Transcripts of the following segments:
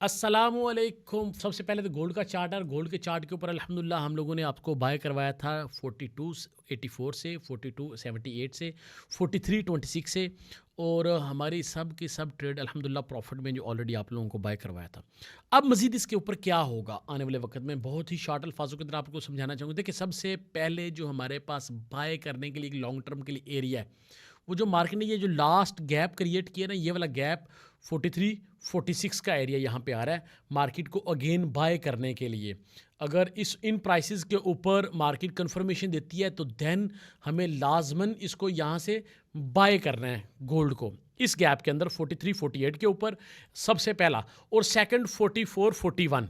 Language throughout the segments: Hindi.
अस्सलामुअलैकुम। सबसे पहले तो गोल्ड का चार्ट है और गोल्ड के चार्ट के ऊपर अल्हम्दुलिल्लाह हम लोगों ने आपको बाय करवाया था 4284 से, 4278 से, 4326 से। और हमारी सब की सब ट्रेड अल्हम्दुलिल्लाह प्रॉफिट में जो ऑलरेडी आप लोगों को बाय करवाया था। अब मज़ीद इसके ऊपर क्या होगा आने वाले वक्त में, बहुत ही शॉर्ट अल्फाजों के अंदर आपको समझाना चाहूँगा। देखिए, सबसे पहले जो हमारे पास बाय करने के लिए एक लॉन्ग टर्म के लिए एरिया है, वो जो मार्केट ने ये जो लास्ट गैप क्रिएट किया ना, ये वाला गैप 43 46 का एरिया यहाँ पे आ रहा है मार्केट को अगेन बाय करने के लिए। अगर इन प्राइसेस के ऊपर मार्केट कंफर्मेशन देती है तो देन हमें लाजमन इसको यहाँ से बाय करना है गोल्ड को इस गैप के अंदर 43 48 के ऊपर, सबसे पहला। और सेकंड 44 41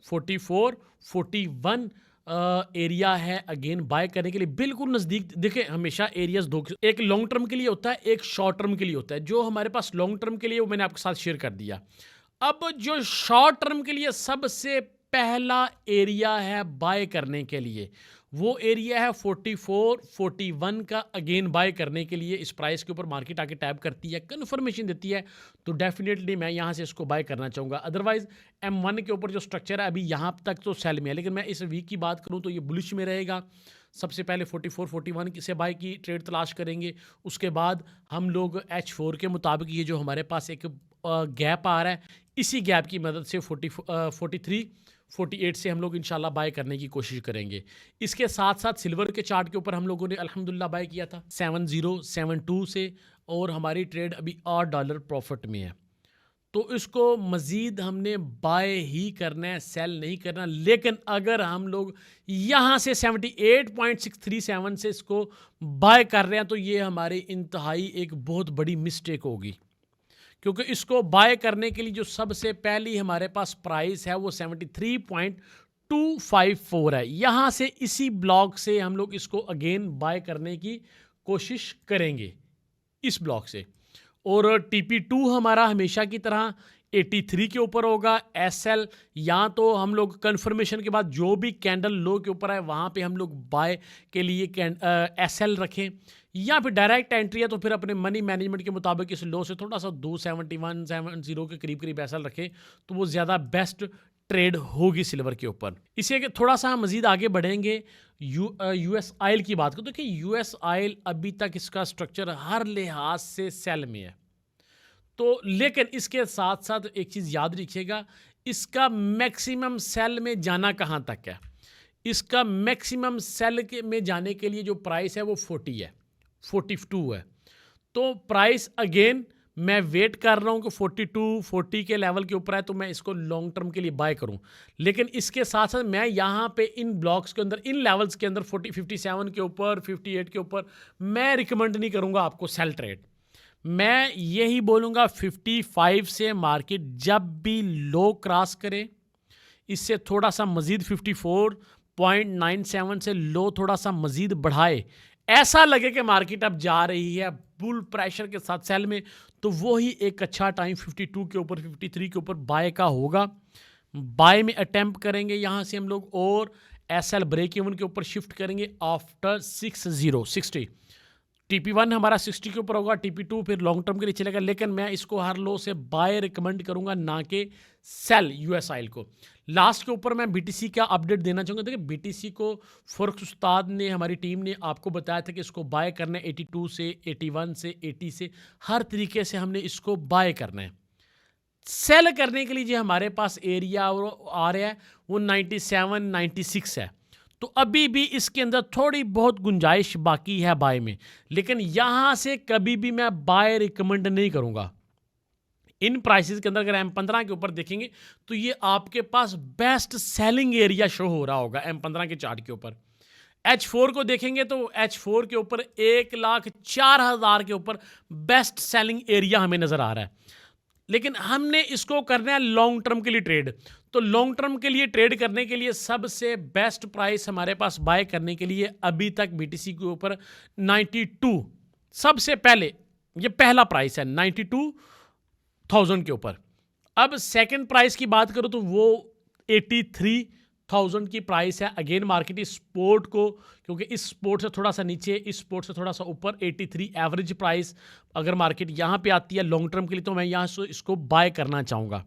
44 41 एरिया है अगेन बाय करने के लिए बिल्कुल नज़दीक। देखिए, हमेशा एरियाज दो, एक लॉन्ग टर्म के लिए होता है, एक शॉर्ट टर्म के लिए होता है। जो हमारे पास लॉन्ग टर्म के लिए वो मैंने आपके साथ शेयर कर दिया। अब जो शॉर्ट टर्म के लिए सबसे पहला एरिया है बाय करने के लिए, वो एरिया है 44 41 का। अगेन बाय करने के लिए इस प्राइस के ऊपर मार्केट आके टैप करती है, कन्फर्मेशन देती है, तो डेफिनेटली मैं यहाँ से इसको बाय करना चाहूँगा। अदरवाइज M1 के ऊपर जो स्ट्रक्चर है अभी यहाँ तक तो सेल में है, लेकिन मैं इस वीक की बात करूँ तो ये बुलिश में रहेगा। सबसे पहले 44 41 से बाय की ट्रेड तलाश करेंगे। उसके बाद हम लोग H4 के मुताबिक ये जो हमारे पास एक गैप आ रहा है, इसी गैप की मदद से 43 48 से हम लोग इंशाल्लाह बाय करने की कोशिश करेंगे। इसके साथ साथ सिल्वर के चार्ट के ऊपर हम लोगों ने अल्हम्दुलिल्लाह बाय किया था 7072 से, और हमारी ट्रेड अभी $8 प्रॉफिट में है। तो इसको मज़ीद हमने बाय ही करना है, सेल नहीं करना। लेकिन अगर हम लोग यहाँ से 78.637 से इसको बाय कर रहे हैं तो ये हमारी इंतहाई एक बहुत बड़ी मिस्टेक होगी, क्योंकि इसको बाय करने के लिए जो सबसे पहली हमारे पास प्राइस है वो 73.254 है। यहाँ से इसी ब्लॉक से हम लोग इसको अगेन बाय करने की कोशिश करेंगे, इस ब्लॉक से। और TP2 हमारा हमेशा की तरह 83 के ऊपर होगा। SL या तो हम लोग कंफर्मेशन के बाद जो भी कैंडल लो के ऊपर है वहाँ पे हम लोग बाय के लिए SL रखें, या फिर डायरेक्ट एंट्री है तो फिर अपने मनी मैनेजमेंट के मुताबिक इस लो से थोड़ा सा 271 के करीब करीब SL रखें, तो वो ज़्यादा बेस्ट ट्रेड होगी सिल्वर के ऊपर। इसे थोड़ा सा मज़ीद आगे बढ़ेंगे, US ऑयल की बात करो तो कि US ऑयल अभी तक इसका स्ट्रक्चर हर लिहाज से सेल में है। तो लेकिन इसके साथ साथ एक चीज़ याद रखिएगा, इसका मैक्सिमम सेल में जाना कहाँ तक है। इसका मैक्सिमम सेल के में जाने के लिए जो प्राइस है वो 40 है, 42 है। तो प्राइस अगेन मैं वेट कर रहा हूँ कि 42 40 के लेवल के ऊपर है तो मैं इसको लॉन्ग टर्म के लिए बाय करूँ। लेकिन इसके साथ साथ मैं यहाँ पे इन ब्लॉक्स के अंदर, इन लेवल्स के अंदर 57 के ऊपर, 58 के ऊपर मैं रिकमेंड नहीं करूँगा आपको सेल ट्रेड। मैं यही बोलूँगा 55 से मार्केट जब भी लो क्रॉस करे, इससे थोड़ा सा मज़ीद 54.97 से लो थोड़ा सा मज़ीद बढ़ाए, ऐसा लगे कि मार्केट अब जा रही है बुल प्रेशर के साथ सेल में, तो वो ही एक अच्छा टाइम 52 के ऊपर 53 के ऊपर बाय का होगा। बाय में अटेम्प्ट करेंगे यहाँ से हम लोग, और SL ब्रेक इवन के ऊपर शिफ्ट करेंगे आफ्टर 60। TP1 हमारा 60 के ऊपर होगा, TP2 फिर लॉन्ग टर्म के लिए चलेगा। लेकिन मैं इसको हर लो से बाय रिकमेंड करूंगा, ना कि सेल US ऑयल को। लास्ट के ऊपर मैं BTC का अपडेट देना चाहूँगा। देखिए, BTC को फॉरेक्स उस्ताद ने, हमारी टीम ने आपको बताया था कि इसको बाय करना है 82 से, 81 से, 80 से, हर तरीके से हमने इसको बाय करना है। सेल करने के लिए जो हमारे पास एरिया आ रहा है वो 97 96 है। तो अभी भी इसके अंदर थोड़ी बहुत गुंजाइश बाकी है बाय में, लेकिन यहाँ से कभी भी मैं बाय रिकमेंड नहीं करूँगा। इन प्राइसेस के अंदर अगर M15 के ऊपर देखेंगे तो ये आपके पास बेस्ट सेलिंग एरिया शो हो रहा होगा M15 के चार्ट के ऊपर। H4 को देखेंगे तो H4 के ऊपर 1,04,000 के ऊपर बेस्ट सेलिंग एरिया हमें नज़र आ रहा है। लेकिन हमने इसको करना है लॉन्ग टर्म के लिए ट्रेड। तो लॉन्ग टर्म के लिए ट्रेड करने के लिए सबसे बेस्ट प्राइस हमारे पास बाय करने के लिए अभी तक BTC के ऊपर 92 सबसे पहले, ये पहला प्राइस है 92,000 के ऊपर। अब सेकंड प्राइस की बात करो तो वो 83,000 की प्राइस है। अगेन मार्केट इस स्पोर्ट को, क्योंकि इस स्पोर्ट से थोड़ा सा नीचे, इस स्पोर्ट से थोड़ा सा ऊपर 83 एवरेज प्राइस अगर मार्केट यहाँ पे आती है लॉन्ग टर्म के लिए तो मैं यहाँ से इसको बाय करना चाहूँगा।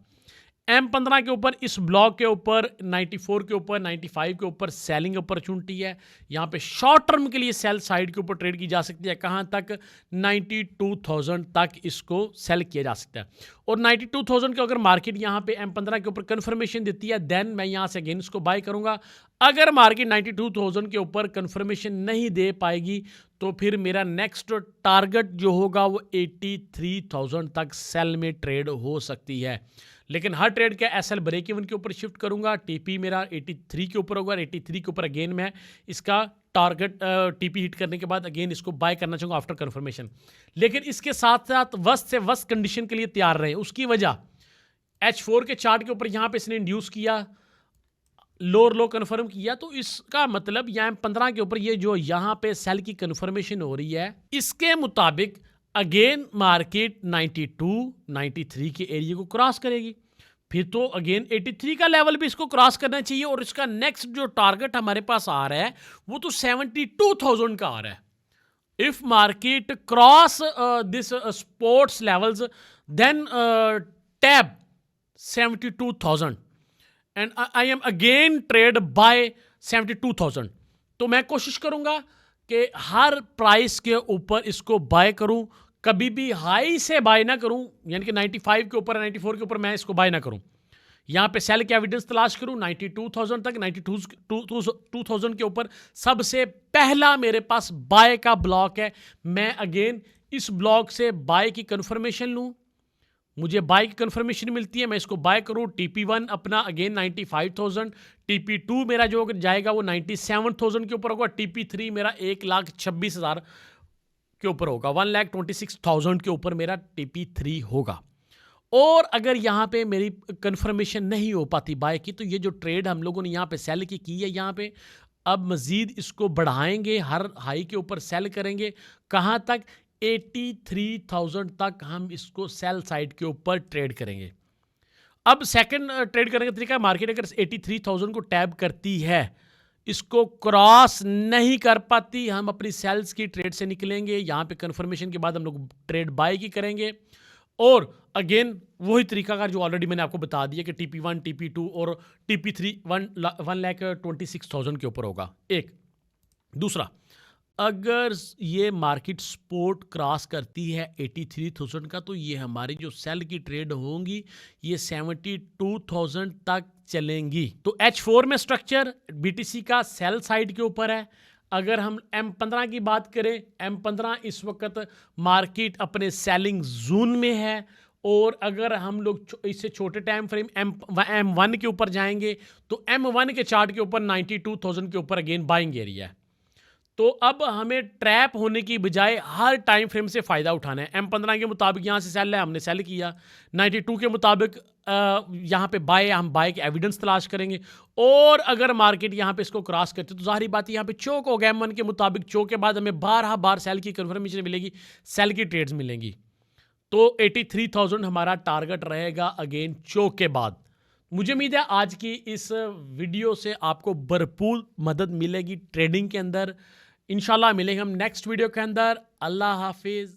M15 के ऊपर, इस ब्लॉक के ऊपर, 94 के ऊपर, 95 के ऊपर सेलिंग अपॉर्चुनिटी है। यहाँ पे शॉर्ट टर्म के लिए सेल साइड के ऊपर ट्रेड की जा सकती है। कहाँ तक? 92,000 तक इसको सेल किया जा सकता है। और 92,000 के अगर मार्केट यहाँ पे M15 के ऊपर कंफर्मेशन देती है, देन मैं यहाँ से अगेन इसको बाय करूँगा। अगर मार्केट 92,000 के ऊपर कंफर्मेशन नहीं दे पाएगी तो फिर मेरा नेक्स्ट टारगेट जो होगा वो 83,000 तक सेल में ट्रेड हो सकती है। लेकिन हर ट्रेड का एसएल ब्रेक इवन के ऊपर शिफ्ट करूंगा। टीपी मेरा 83 के ऊपर होगा। 83 के ऊपर अगेन मैं इसका टारगेट टीपी हिट करने के बाद अगेन इसको बाय करना चाहूँगा आफ्टर कन्फर्मेशन। लेकिन इसके साथ साथ वर्स्ट से वर्स्ट कंडीशन के लिए तैयार रहे। उसकी वजह H4 के चार्ट के ऊपर यहाँ पे इसने इंड्यूस किया, लोअर लो कन्फर्म किया, तो इसका मतलब यहाँ 15 के ऊपर ये जो यहाँ पे सेल की कन्फर्मेशन हो रही है, इसके मुताबिक अगेन मार्केट 92, 93 के एरिया को क्रॉस करेगी। फिर तो अगेन 83 का लेवल भी इसको क्रॉस करना चाहिए और इसका नेक्स्ट जो टारगेट हमारे पास आ रहा है वो तो 72,000 का आ रहा है। If market cross this sports levels then tab 72,000 and I am again trade buy 72,000। तो मैं कोशिश करूंगा कि हर प्राइस के ऊपर इसको बाय करूं, कभी भी हाई से बाय ना करूं, यानी कि 95 के ऊपर 94 के ऊपर मैं इसको बाय ना करूं। यहां पे सेल के एविडेंस तलाश करूं 92,000 तक, 92,000 के ऊपर सबसे पहला मेरे पास बाय का ब्लॉक है। मैं अगेन इस ब्लॉक से बाय की कंफर्मेशन लूं, मुझे बाय की कंफर्मेशन मिलती है, मैं इसको बाय करूं। TP1 अपना अगेन 95,000, TP2 मेरा जो जाएगा वो 97,000 के ऊपर होगा, TP3 मेरा 1,26,000 के ऊपर होगा, 1,26,000 के ऊपर मेरा TP3 होगा। और अगर यहाँ पे मेरी कंफर्मेशन नहीं हो पाती बाय की, तो ये जो ट्रेड हम लोगों ने यहाँ पे सेल की है, यहाँ पे अब मजीद इसको बढ़ाएंगे, हर हाई के ऊपर सेल करेंगे। कहाँ तक? 83,000 तक हम इसको सेल साइड के ऊपर ट्रेड करेंगे। अब सेकंड ट्रेड करने का तरीका है, मार्केट अगर 83,000 को टैब करती है, इसको क्रॉस नहीं कर पाती, हम अपनी सेल्स की ट्रेड से निकलेंगे। यहाँ पे कंफर्मेशन के बाद हम लोग ट्रेड बाय की करेंगे और अगेन वही तरीका का जो ऑलरेडी मैंने आपको बता दिया कि TP1, TP2 और TP3 1,26,000 के ऊपर होगा। एक दूसरा, अगर ये मार्केट सपोर्ट क्रॉस करती है 83,000 का, तो ये हमारी जो सेल की ट्रेड होंगी ये 72,000 तक चलेंगी। तो H4 में स्ट्रक्चर BTC का सेल साइड के ऊपर है। अगर हम M15 की बात करें, M15 इस वक्त मार्केट अपने सेलिंग जोन में है और अगर हम लोग इससे छोटे टाइम फ्रेम M1 के ऊपर जाएंगे तो M1 के चार्ट के ऊपर 92,000 के ऊपर अगेन बाइंग एरिया है। तो अब हमें ट्रैप होने की बजाय हर टाइम फ्रेम से फ़ायदा उठाना है। M15 के मुताबिक यहाँ से सेल है, हमने सेल किया। 92 के मुताबिक यहाँ पे बाय, हम बाय के एविडेंस तलाश करेंगे और अगर मार्केट यहाँ पे इसको क्रॉस करते तो ज़ाहिर बात है यहाँ पे चोक हो गया। M1 के मुताबिक चोक के बाद हमें 12 बार सेल की कंफर्मेशन मिलेगी, सेल की ट्रेड्स मिलेंगी। तो 83,000 हमारा टारगेट रहेगा अगेन चोक के बाद। मुझे उम्मीद है आज की इस वीडियो से आपको भरपूर मदद मिलेगी ट्रेडिंग के अंदर। इंशाल्लाह मिलेंगे हम नेक्स्ट वीडियो के अंदर। अल्लाह हाफिज़।